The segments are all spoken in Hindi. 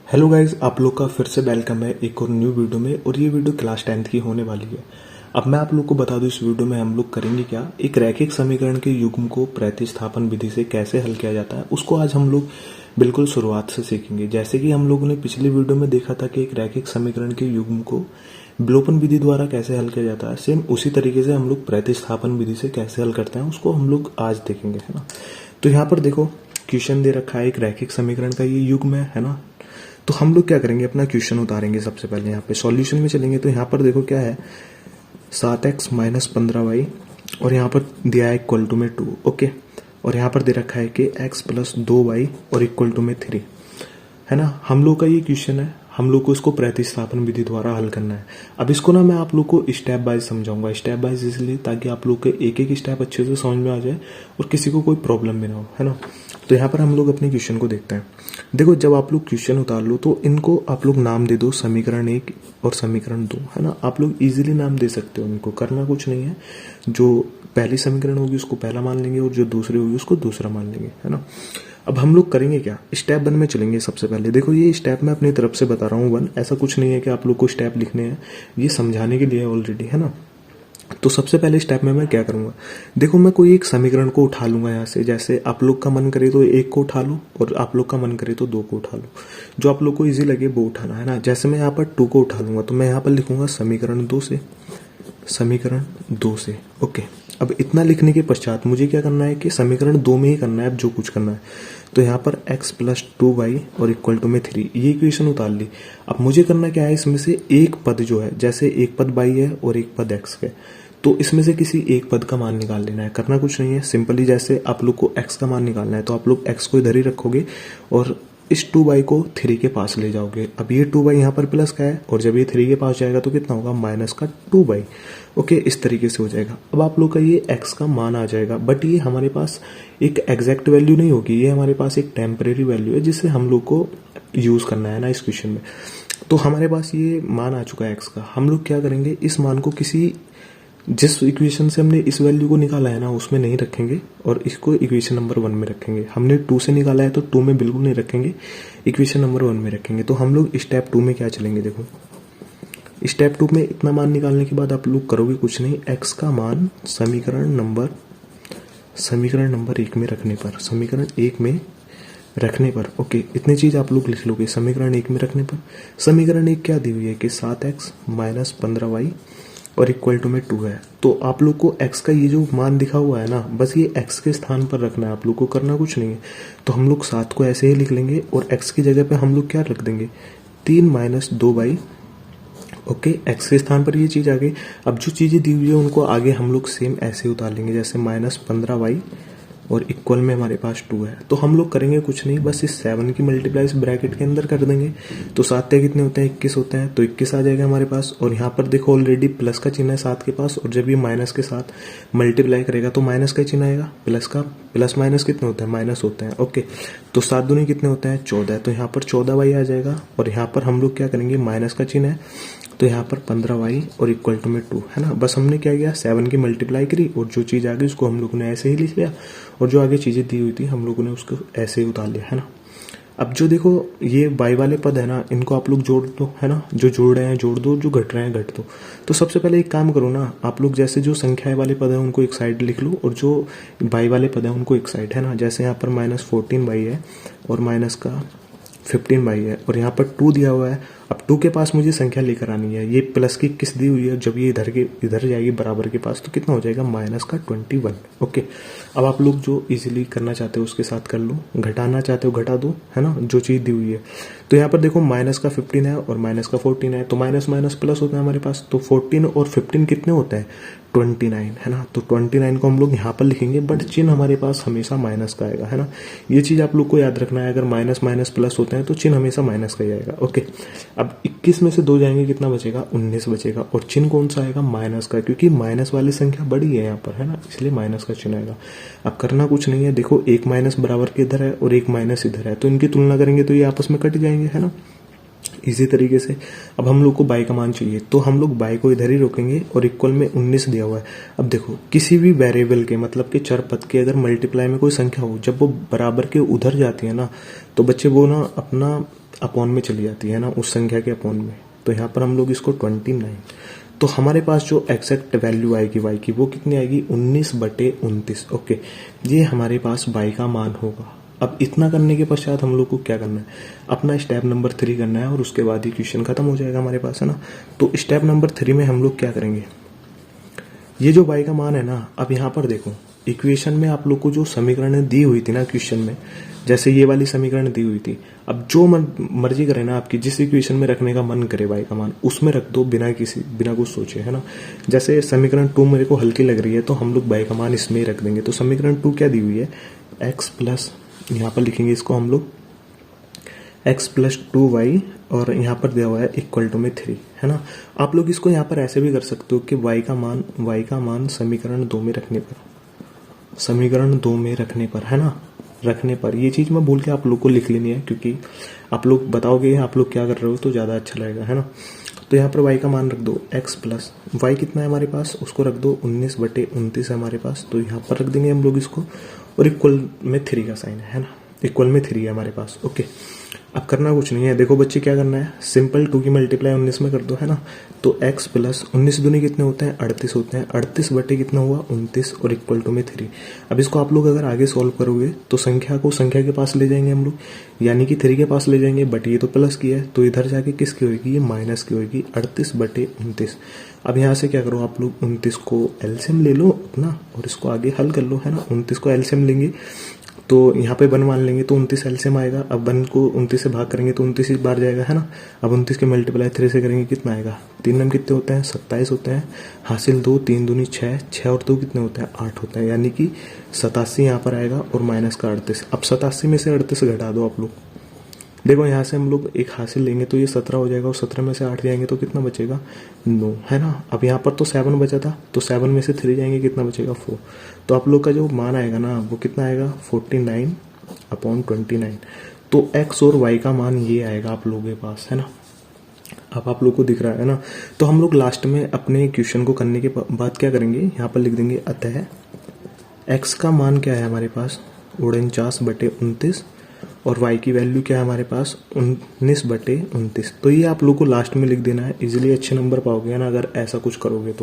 हेलो गाइस, आप लोग का फिर से वेलकम है एक और न्यू वीडियो में। और ये वीडियो क्लास 10th की होने वाली है। अब मैं आप लोग को बता दूं, इस वीडियो में हम लोग करेंगे क्या, एक रैखिक समीकरण के युग्म को प्रतिस्थापन विधि से कैसे हल किया जाता है उसको आज हम लोग बिल्कुल शुरुआत से सीखेंगे। जैसे कि हम लोगों ने पिछली वीडियो में देखा था कि एक रैखिक समीकरण के युग्म को विलोपन विधि द्वारा कैसे हल किया जाता है, सेम उसी तरीके से हम लोग प्रतिस्थापन विधि से कैसे हल करते हैं उसको हम लोग आज देखेंगे, है ना। तो यहाँ पर देखो क्वेश्चन दे रखा है, एक रैखिक समीकरण का ये युग्म है ना। तो हम लोग क्या करेंगे, अपना क्वेश्चन उतारेंगे। सबसे पहले यहाँ पे सॉल्यूशन में चलेंगे। तो यहाँ पर देखो क्या है, 7x माइनस 15y और यहाँ पर दिया है इक्वल टू में 2। ओके, और यहाँ पर दे रखा है कि x प्लस 2y और इक्वल टू में 3, है ना। हम लोग का ये क्वेश्चन है, हम लोग को इसको प्रतिस्थापन विधि द्वारा हल करना है। अब इसको ना मैं आप लोग को स्टेप बाय समझाऊंगा, स्टेप बाय इसलिए ताकि आप लोग के एक एक स्टेप अच्छे से समझ में आ जाए और किसी को कोई प्रॉब्लम भी ना हो, है ना। तो यहाँ पर हम लोग अपने क्वेश्चन को देखते हैं। देखो, जब आप लोग क्वेश्चन उतार लो तो इनको आप लोग नाम दे दो समीकरण 1 और समीकरण 2, है ना। आप लोग इजीली नाम दे सकते हो, इनको करना कुछ नहीं है। जो पहली समीकरण होगी उसको पहला मान लेंगे और जो दूसरी होगी उसको दूसरा मान लेंगे, है ना। अब हम लोग करेंगे क्या, स्टेप 1 में चलेंगे। सबसे पहले देखो, ये स्टेप मैं अपनी तरफ से बता रहा हूँ 1, ऐसा कुछ नहीं है कि आप लोग को स्टेप लिखने हैं, ये समझाने के लिए ऑलरेडी, है ना। तो सबसे पहले स्टेप में मैं क्या करूंगा, देखो मैं कोई एक समीकरण को उठा लूंगा यहाँ से। जैसे आप लोग का मन करे तो 1 को उठा लो और आप लोग का मन करे तो 2 को उठा लो, जो आप लोग को इजी लगे वो उठाना, है ना। जैसे मैं यहाँ पर 2 को उठा लूंगा तो मैं यहाँ पर लिखूंगा समीकरण 2 से, समीकरण 2 से। ओके, अब इतना लिखने के पश्चात मुझे क्या करना है कि समीकरण 2 में ही करना है अब जो कुछ करना है। तो यहाँ पर x प्लस 2y और इक्वल टू में 3, ये इक्वेशन उतार ली। अब मुझे करना क्या है, इसमें से एक पद जो है, जैसे एक पद y है और एक पद x है, तो इसमें से किसी एक पद का मान निकाल लेना है। करना कुछ नहीं है, सिंपली जैसे आप लोग को x का मान निकालना है तो आप लोग x को इधर ही रखोगे और इस 2y को 3 के पास ले जाओगे। अब ये 2y यहाँ पर प्लस का है और जब ये 3 के पास जाएगा तो कितना होगा, माइनस का 2y। ओके, इस तरीके से हो जाएगा। अब आप लोग का ये x का मान आ जाएगा, बट ये हमारे पास एक एग्जैक्ट वैल्यू नहीं होगी, ये हमारे पास एक टेम्परेरी वैल्यू है जिससे हम लोग को यूज करना है ना इस क्वेश्चन में। तो हमारे पास ये मान आ चुका है x का। हम लोग क्या करेंगे, इस मान को किसी जिस इक्वेशन से हमने इस वैल्यू को निकाला है ना उसमें नहीं रखेंगे और इसको इक्वेशन नंबर 1 में रखेंगे। हमने 2 से निकाला है तो 2 में बिल्कुल नहीं रखेंगे, इक्वेशन नंबर 1 में रखेंगे। तो हम लोग स्टेप 2 में क्या चलेंगे, देखो स्टेप 2 में इतना मान निकालने के बाद आप लोग करोगे कुछ नहीं, x का मान समीकरण नंबर 1 में रखने पर, समीकरण 1 में रखने पर, ओके, इतनी चीज आप लोग लिख लोगे। समीकरण 1 में रखने पर समीकरण 1 क्या दी हुई है कि 7x माइनस 15y और इक्वल टू में 2 है। तो आप लोग को x का ये जो मान दिखा हुआ है ना, बस ये x के स्थान पर रखना है, आप लोग को करना कुछ नहीं है। तो हम लोग 7 को ऐसे ही लिख लेंगे और x की जगह पे हम लोग क्या रख देंगे, 3 माइनस 2y। ओके, x के स्थान पर ये चीज आ गई। अब जो चीजें दी हुई है उनको आगे हम लोग सेम ऐसे उतार लेंगे, जैसे माइनस 15y और इक्वल में हमारे पास 2 है। तो हम लोग करेंगे कुछ नहीं, बस इस 7 की मल्टीप्लाई इस ब्रैकेट के अंदर कर देंगे। तो 7 कितने होते हैं, 21 होते हैं, तो 21 आ जाएगा हमारे पास। और यहाँ पर देखो ऑलरेडी प्लस का चिन्ह है 7 के पास, और जब ये माइनस के साथ मल्टीप्लाई करेगा तो माइनस का चिन्ह आएगा, प्लस का। प्लस माइनस कितने होते हैं, माइनस होते हैं। ओके, तो 7 दूनी कितने होते हैं, 14। तो यहाँ पर 14y आ जाएगा और यहाँ पर हम लोग क्या करेंगे, माइनस का चिन्ह है तो यहाँ पर 15y और इक्वल टू में 2, है ना। बस हमने क्या किया, 7 की मल्टीप्लाई करी और जो चीज आ गई उसको हम लोगों ने ऐसे ही लिख लिया और जो आगे चीजें दी हुई थी हम लोगों ने उसको ऐसे ही उतार लिया, है ना। अब जो देखो ये y वाले पद है ना, इनको आप लोग जोड़ दो, है ना। जो जोड़ रहे हैं जोड़ दो, जो घट रहे हैं घट दो। तो सबसे पहले एक काम करो ना, आप लोग जैसे जो संख्याएं वाले पद है उनको एक साइड लिख लो और जो y वाले पद है उनको एक साइड, है ना। जैसे यहाँ पर माइनस 14y है और माइनस का 15y है और यहाँ पर 2 दिया हुआ है। अब 2 के पास मुझे संख्या लेकर आनी है, ये प्लस की किस दी हुई है, जब ये इधर जाएगी बराबर के पास तो कितना हो जाएगा, माइनस का 21। ओके, अब आप लोग जो इजीली करना चाहते हो उसके साथ कर लो, घटाना चाहते हो घटा दो, है ना, जो चीज दी हुई है। तो यहाँ पर देखो माइनस का 15 है और माइनस का 14 है, तो माइनस माइनस प्लस होता है हमारे पास। तो 14 और 15 कितने होते हैं, 29, है ना। तो 29 को हम लोग यहाँ पर लिखेंगे, बट चिन्ह हमारे पास हमेशा माइनस का आएगा, है ना। ये चीज आप लोग को याद रखना है, अगर माइनस माइनस प्लस होते हैं तो चिन्ह हमेशा माइनस का ही आएगा। ओके, अब 21 में से 2 जाएंगे, कितना बचेगा, 19 बचेगा और चिन्ह कौन सा आएगा, माइनस का, क्योंकि माइनस वाली संख्या बड़ी है यहाँ पर, है ना, इसलिए माइनस का चिन्ह आएगा। अब करना कुछ नहीं है, देखो एक माइनस बराबर के इधर है और एक माइनस इधर है, तो इनकी तुलना करेंगे तो ये आपस में कट जाएंगे, है ना, इसी तरीके से। अब हम लोग को y का मान चाहिए तो हम लोग y को इधर ही रोकेंगे और इक्वल में 19 दिया हुआ है। अब देखो किसी भी वेरिएबल के मतलब कि चर पद के अगर मल्टीप्लाई में कोई संख्या हो, जब वो बराबर के उधर जाती है ना, तो बच्चे वो ना अपना अपॉन में चली जाती है ना, उस संख्या के अपॉन में। तो यहाँ पर हम लोग इसको 29, तो हमारे पास जो एग्जैक्ट वैल्यू आएगी y की वो कितनी आएगी 19/29। ओके, ये हमारे पास y का मान होगा। अब इतना करने के पश्चात हम लोग को क्या करना है, अपना स्टेप नंबर 3 करना है और उसके बाद ही क्वेश्चन खत्म हो जाएगा हमारे पास, है ना। तो स्टेप नंबर 3 में हम लोग क्या करेंगे, ये जो y का मान है ना, अब यहाँ पर देखो इक्वेशन में आप लोग को जो समीकरण दी हुई थी ना क्वेश्चन में, जैसे ये वाली समीकरण दी हुई थी, अब जो मर्जी करे ना आपकी, जिस इक्वेशन में रखने का मन करे y का मान उसमें रख दो बिना कुछ सोचे, है ना। जैसे समीकरण 2 मेरे को हल्की लग रही है तो हम लोग y का मान इसमें ही रख देंगे। तो समीकरण 2 क्या दी हुई है, x प्लस, यहाँ पर लिखेंगे इसको हम लोग x प्लस 2y और यहाँ पर दिया हुआ है इक्वल टू में 3, है ना। आप लोग इसको यहाँ पर ऐसे भी कर सकते हो कि y का मान समीकरण 2 में रखने पर, है ना, रखने पर। ये चीज मैं बोल के आप लोग को लिख लेनी है, क्योंकि आप लोग बताओगे आप लोग क्या कर रहे हो तो ज्यादा अच्छा लगेगा, है ना। तो यहाँ पर y का मान रख दो x प्लस y कितना है हमारे पास, उसको रख दो 19/29 है हमारे पास, तो यहाँ पर रख देंगे हम लोग इसको, और इक्वल में 3 का साइन है ना, इक्वल में 3 है हमारे पास। ओके, अब करना कुछ नहीं है, देखो बच्चे क्या करना है, सिंपल 2 की मल्टीप्लाई 19 में कर दो, है ना। तो x प्लस 19 दूनी कितने होते हैं 38 होते हैं, 38 बटे कितना हुआ 29 और इक्वल टू में 3। अब इसको आप लोग अगर आगे सॉल्व करोगे तो संख्या को संख्या के पास ले जाएंगे हम लोग, यानी कि 3 के पास ले जाएंगे, बट ये तो प्लस की है तो इधर जाके किसकी होगी, ये माइनस की होगी, 38/29। अब यहाँ से क्या करो आप लोग, 29 को एलसीएम ले लो अपना और इसको आगे हल कर लो, है ना। 29 को एलसीएम लेंगे तो यहाँ पे 1 मान लेंगे तो 29 एलसीएम आएगा। अब 1 को 29 से भाग करेंगे तो 29 इस बार जाएगा, है ना। अब 29 के मल्टीप्लाई 3 से करेंगे कितना आएगा, 3 नम कितने होते हैं 27 होते हैं, हासिल 2, 3 दूनी 6, 6 और 2 कितने होते हैं 8 होते हैं, यानी कि 87 यहाँ पर आएगा और माइनस का 38। अब 87 में से 38 घटा दो आप लोग, देखो यहाँ से हम लोग एक हासिल लेंगे तो ये 17 हो जाएगा और 17 में से 8 जाएंगे तो कितना बचेगा 9, है ना। अब यहाँ पर तो 7 बचा था तो 7 में से 3 जाएंगे कितना बचेगा 4। तो आप लोग का जो मान आएगा ना वो कितना आएगा 49/29। तो x और y का मान ये आएगा आप लोगों के पास, है ना। अब आप लोग को दिख रहा है ना। तो हम लोग लास्ट में अपने क्वेश्चन को करने के बाद क्या करेंगे, यहाँ पर लिख देंगे अतः x का मान क्या है हमारे पास 49/29 और y की वैल्यू क्या है हमारे पास 19/29। तो ये आप लोग को लास्ट में लिख देना है, इजीली अच्छे नंबर पाओगे ना अगर ऐसा कुछ करोगे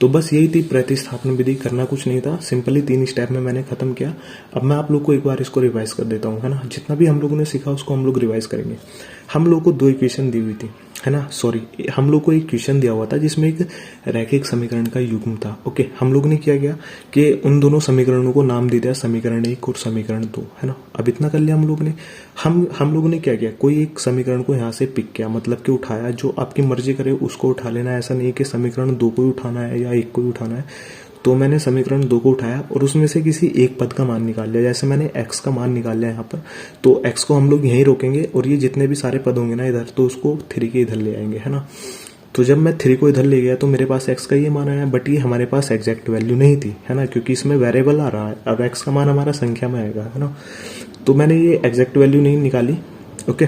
तो बस यही थी प्रतिस्थापन विधि, करना कुछ नहीं था, सिंपली 3 स्टेप में मैंने खत्म किया। अब मैं आप लोग को एक बार इसको रिवाइज कर देता हूँ, है ना। जितना भी हम लोगों ने सीखा उसको हम लोग रिवाइज करेंगे। हम लोग को 2 इक्वेशन दी हुई थी, है ना, सॉरी हम लोग को एक क्वेश्चन दिया हुआ था जिसमें एक रैखिक समीकरण का युग्म था। ओके, हम लोग ने क्या किया कि उन दोनों समीकरणों को नाम दे दिया समीकरण 1 और समीकरण 2, है ना। अब इतना कर लिया हम लोग ने। हम लोगों ने क्या किया, कोई एक समीकरण को यहाँ से पिक किया, मतलब कि उठाया, जो आपकी मर्जी करे उसको उठा लेना, ऐसा नहीं कि समीकरण 2 को ही उठाना है या 1 को ही उठाना है। तो मैंने समीकरण 2 को उठाया और उसमें से किसी एक पद का मान निकाल लिया, जैसे मैंने x का मान निकाल लिया यहाँ पर, तो x को हम लोग यहीं रोकेंगे और ये जितने भी सारे पद होंगे ना इधर, तो उसको 3 के इधर ले आएंगे, है ना। तो जब मैं 3 को इधर ले गया तो मेरे पास x का ये मान आया, बट ये हमारे पास एग्जैक्ट वैल्यू नहीं थी, है ना, क्योंकि इसमें वेरिएबल आ रहा है। अब x का मान हमारा संख्या में आएगा, है ना। तो मैंने ये एग्जैक्ट वैल्यू नहीं निकाली। ओके,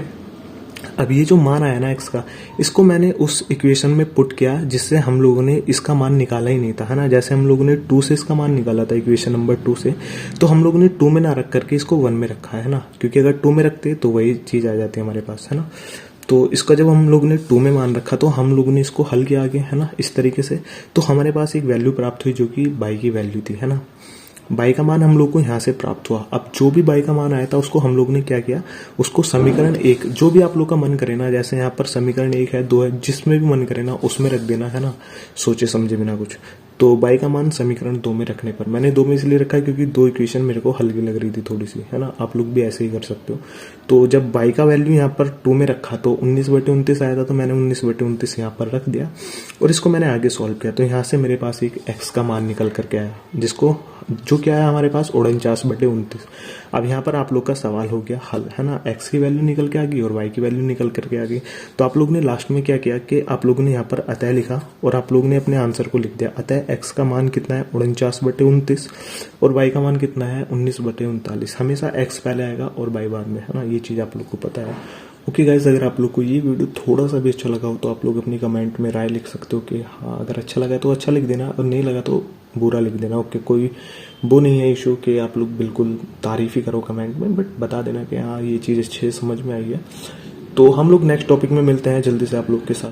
अब ये जो मान आया ना x का, इसको मैंने उस इक्वेशन में पुट किया जिससे हम लोगों ने इसका मान निकाला ही नहीं था, है ना। जैसे हम लोगों ने 2 से इसका मान निकाला था इक्वेशन नंबर 2 से, तो हम लोगों ने 2 में ना रख करके इसको 1 में रखा है ना, क्योंकि अगर 2 में रखते तो वही चीज आ जाती है हमारे पास, है ना। तो इसका जब हम लोगों ने 2 में मान रखा तो हम लोगों ने इसको हल किया आगे, है ना, इस तरीके से। तो हमारे पास एक वैल्यू प्राप्त हुई जो कि y की वैल्यू थी, है ना। y का मान हम लोग को यहाँ से प्राप्त हुआ। अब जो भी y का मान आया था उसको हम लोग ने क्या किया, उसको समीकरण 1, जो भी आप लोग का मन करे ना, जैसे यहाँ पर समीकरण 1 है 2 है, जिसमें भी मन करे ना उसमें रख देना, है ना, सोचे समझे बिना कुछ। तो y का मान समीकरण 2 में रखने पर, मैंने 2 में इसलिए रखा है क्योंकि 2 इक्वेशन मेरे को हल्की लग रही थी थोड़ी सी, है ना। आप लोग भी ऐसे ही कर सकते हो। तो जब y का वैल्यू यहाँ पर 2 में रखा तो 19/29 आया था, तो मैंने 19/29 यहाँ पर रख दिया और इसको मैंने आगे सॉल्व किया। तो यहाँ से मेरे पास एक x का मान निकल करके आया, जिसको जो क्या है हमारे पास 49/29। अब यहाँ पर आप लोग का सवाल हो गया हल, है ना। x की वैल्यू निकल के आ गई और y की वैल्यू निकल करके आ गई। तो आप लोग ने लास्ट में क्या किया कि आप लोगों ने यहाँ पर अतः लिखा और आप लोग ने अपने आंसर को लिख दिया। अतः x का मान कितना है 49/29 और y का मान कितना है 19/39। हमेशा x पहले आएगा और y बाद में, है ना। ये चीज आप लोग को पता है। ओके गाइज, अगर आप लोग को ये वीडियो थोड़ा सा भी अच्छा लगा हो तो आप लोग अपनी कमेंट में राय लिख सकते हो कि हाँ, अगर अच्छा लगा तो अच्छा लिख देना और नहीं लगा तो बुरा लिख देना। ओके, कोई वो नहीं है इशू कि आप लोग बिल्कुल तारीफ ही करो कमेंट में, बट बता देना कि हाँ ये चीज़ अच्छे से समझ में आई है। तो हम लोग नेक्स्ट टॉपिक में मिलते हैं जल्दी से आप लोग के साथ।